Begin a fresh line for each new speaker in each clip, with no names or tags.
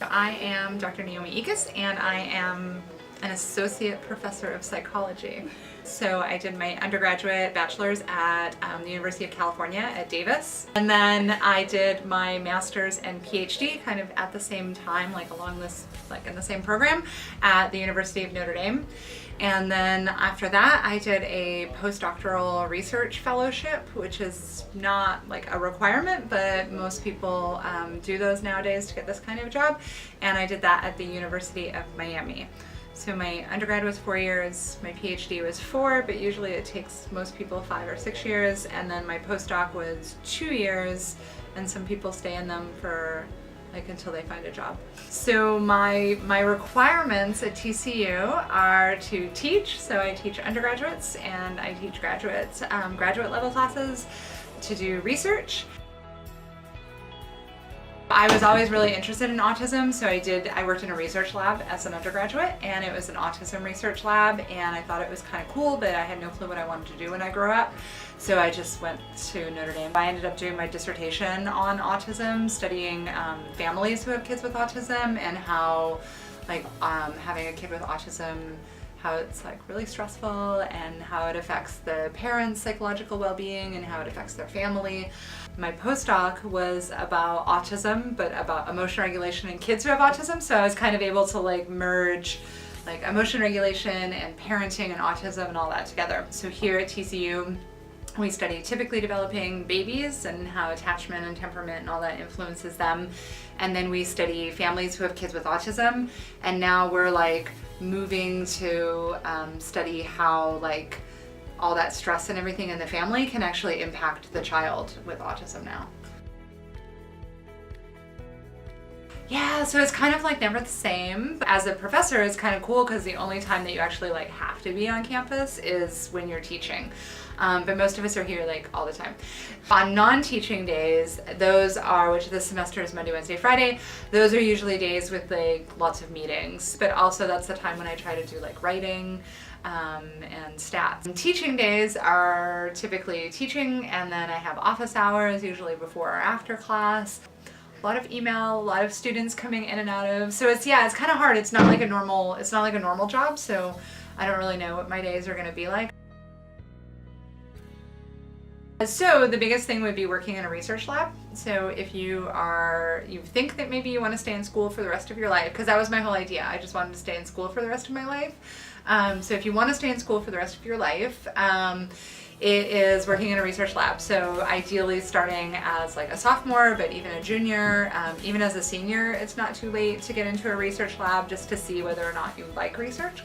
I am Dr. Naomi Ickes, and I am an associate professor of psychology. So I did my undergraduate bachelor's at the University of California at Davis. And then I did my master's and PhD kind of at the same time, like along this, like in the same program at the University of Notre Dame. And then after that, I did a postdoctoral research fellowship, which is not like a requirement, but most people do those nowadays to get this kind of job. And I did that at the University of Miami. So my undergrad was 4 years, my PhD was 4, but usually it takes most people 5 or 6 years. And then my postdoc was 2 years, and some people stay in them for like until they find a job. So my requirements at TCU are to teach. So I teach undergraduates and I teach graduates, graduate level classes, to do research. I was always really interested in autism, so I worked in a research lab as an undergraduate, and it was an autism research lab, and I thought it was kind of cool, but I had no clue what I wanted to do when I grew up, so I just went to Notre Dame. I ended up doing my dissertation on autism, studying families who have kids with autism, and how like having a kid with autism, how it's like really stressful and how it affects the parents' psychological well-being and how it affects their family. My postdoc was about autism, but about emotion regulation in kids who have autism, so I was kind of able to like merge like emotion regulation and parenting and autism and all that together. So here at TCU, we study typically developing babies and how attachment and temperament and all that influences them. And then we study families who have kids with autism. And now we're like moving to study how like all that stress and everything in the family can actually impact the child with autism now. Yeah, so it's kind of like never the same. As a professor, it's kind of cool because the only time that you actually like have to be on campus is when you're teaching. But most of us are here like all the time. On non-teaching days, those are, which this semester is Monday, Wednesday, Friday, those are usually days with like lots of meetings. But also that's the time when I try to do like writing and stats. And teaching days are typically teaching, and then I have office hours, usually before or after class. A lot of email, a lot of students coming in and out of. So it's kind of hard. It's not like a normal job. So I don't really know what my days are going to be like. So the biggest thing would be working in a research lab. So if you think that maybe you want to stay in school for the rest of your life, because that was my whole idea. I just wanted to stay in school for the rest of my life. So if you want to stay in school for the rest of your life, it is working in a research lab. So ideally starting as like a sophomore, but even a junior, even as a senior, it's not too late to get into a research lab just to see whether or not you like research.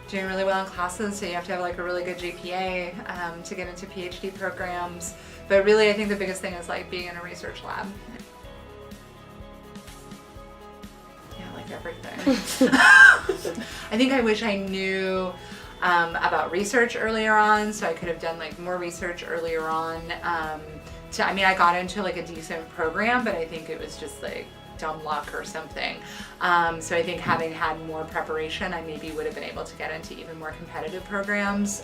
Doing really well in classes, so you have to have like a really good GPA to get into PhD programs. But really, I think the biggest thing is like being in a research lab. Yeah, like everything. I think I wish I knew about research earlier on, so I could have done like more research earlier on. I got into like a decent program, but I think it was just like dumb luck or something. So I think having had more preparation, I maybe would have been able to get into even more competitive programs.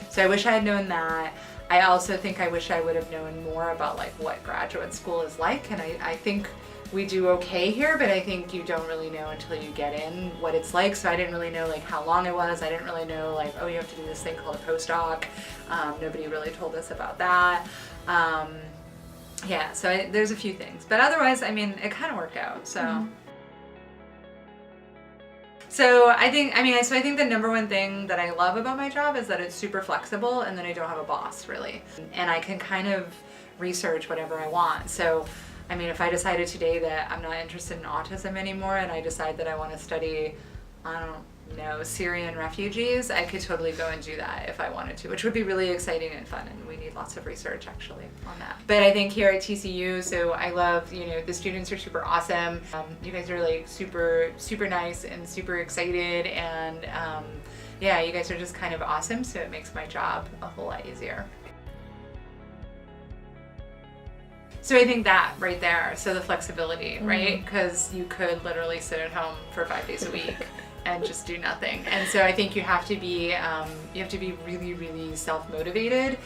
So I wish I had known that. I also think I wish I would have known more about like what graduate school is like, and I think we do okay here, but I think you don't really know until you get in what it's like. So I didn't really know like how long it was. I didn't really know like, oh, you have to do this thing called a postdoc. Nobody really told us about that. Yeah, so there's a few things, but otherwise, I mean, it kind of worked out, so. Mm-hmm. So I think the number one thing that I love about my job is that it's super flexible and that I don't have a boss, really. And I can kind of research whatever I want. So, I mean, if I decided today that I'm not interested in autism anymore and I decide that I want to study, I don't know, Syrian refugees, I could totally go and do that if I wanted to, which would be really exciting and fun, and we need lots of research actually on that. But I think here at TCU, so I love, the students are super awesome. You guys are like super, super nice and super excited, and yeah, you guys are just kind of awesome, so it makes my job a whole lot easier. So I think that right there, so the flexibility, right? Because you could literally sit at home for 5 days a week and just do nothing. And so I think you have to be really, really self-motivated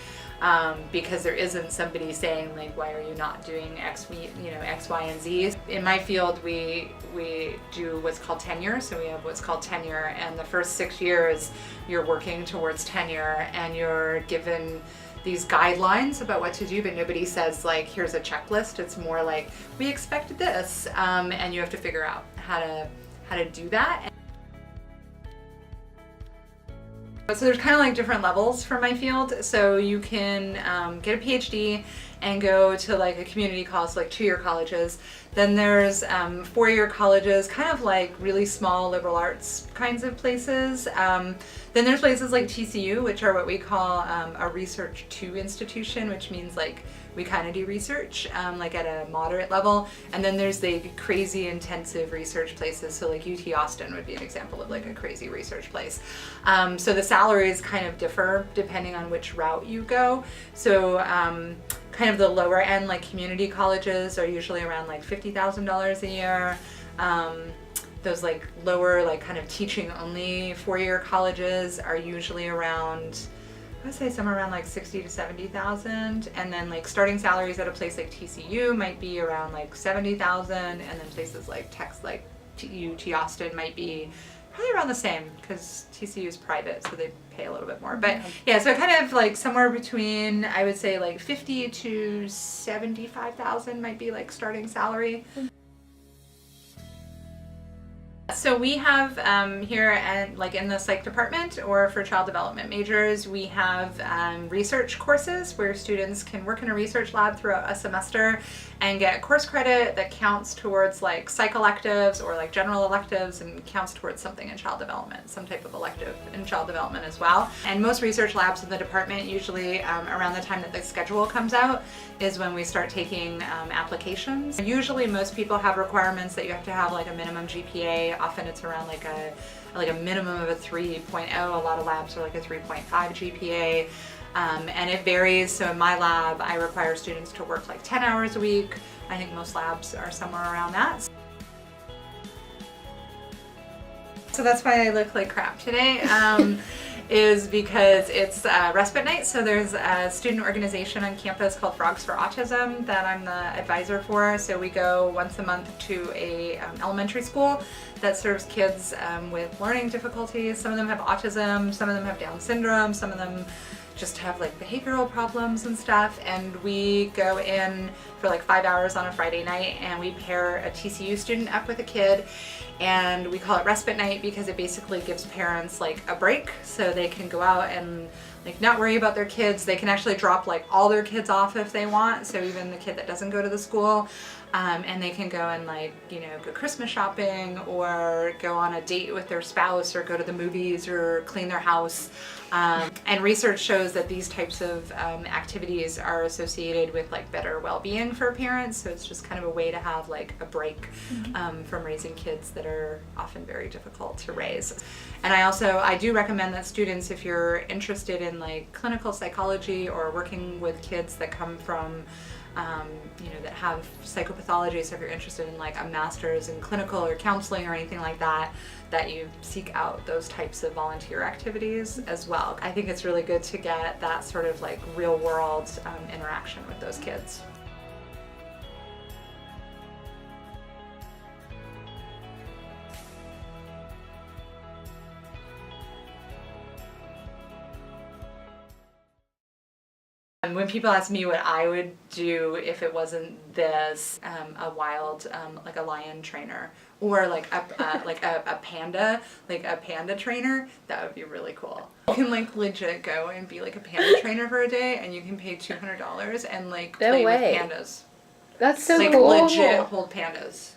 because there isn't somebody saying like, why are you not doing X, X, Y, and Z. In my field, we do what's called tenure. So we have what's called tenure, and the first 6 years you're working towards tenure, and you're given these guidelines about what to do, but nobody says like, here's a checklist. It's more like, we expect this, and you have to figure out how to do that. So there's kind of like different levels for my field. So you can get a PhD and go to like a community college, like 2-year colleges. Then there's 4-year colleges, kind of like really small liberal arts kinds of places. Then there's places like TCU, which are what we call a research 2 institution, which means like we kind of do research like at a moderate level. And then there's the crazy intensive research places. So like UT Austin would be an example of like a crazy research place. So the salaries kind of differ depending on which route you go. So kind of the lower end, like community colleges, are usually around like $50,000 a year. Those like lower, like kind of teaching only 4-year colleges are usually around, I would say somewhere around like 60 to 70,000. And then like starting salaries at a place like TCU might be around like 70,000. And then places like UT Austin might be probably around the same, because TCU is private, so they pay a little bit more. But yeah, so kind of like somewhere between, I would say like 50 to 75,000 might be like starting salary. So we have here and like in the psych department, or for child development majors, we have research courses where students can work in a research lab throughout a semester and get course credit that counts towards like psych electives or like general electives, and counts towards something in child development, some type of elective in child development as well. And most research labs in the department, usually around the time that the schedule comes out, is when we start taking applications. Usually most people have requirements that you have to have like a minimum GPA. Often it's around like a minimum of a 3.0. A lot of labs are like a 3.5 GPA. And it varies. So in my lab, I require students to work like 10 hours a week. I think most labs are somewhere around that. So that's why I look like crap today. Is because it's respite night. So there's a student organization on campus called Frogs for Autism that I'm the advisor for. So we go once a month to a elementary school that serves kids with learning difficulties. Some of them have autism, some of them have Down syndrome, some of them just have like behavioral problems and stuff. And we go in for like 5 hours on a Friday night, and we pair a TCU student up with a kid. And we call it respite night because it basically gives parents like a break, so they can go out and like not worry about their kids. They can actually drop like all their kids off if they want, so even the kid that doesn't go to the school, and they can go and like, go Christmas shopping, or go on a date with their spouse, or go to the movies, or clean their house. And research shows that these types of activities are associated with like better well-being for parents. So it's just kind of a way to have like a break from raising kids that are often very difficult to raise. And I do recommend that students, if you're interested in like clinical psychology or working with kids that come from that have psychopathology, so if you're interested in like a master's in clinical or counseling or anything like that, that you seek out those types of volunteer activities as well. I think it's really good to get that sort of like real world interaction with those kids. When people ask me what I would do if it wasn't this, a wild, like a lion trainer, or like a panda trainer, that would be really cool. You can like legit go and be like a panda trainer for a day, and you can pay $200 and like play with pandas.
That's so
like
cool.
Legit hold pandas.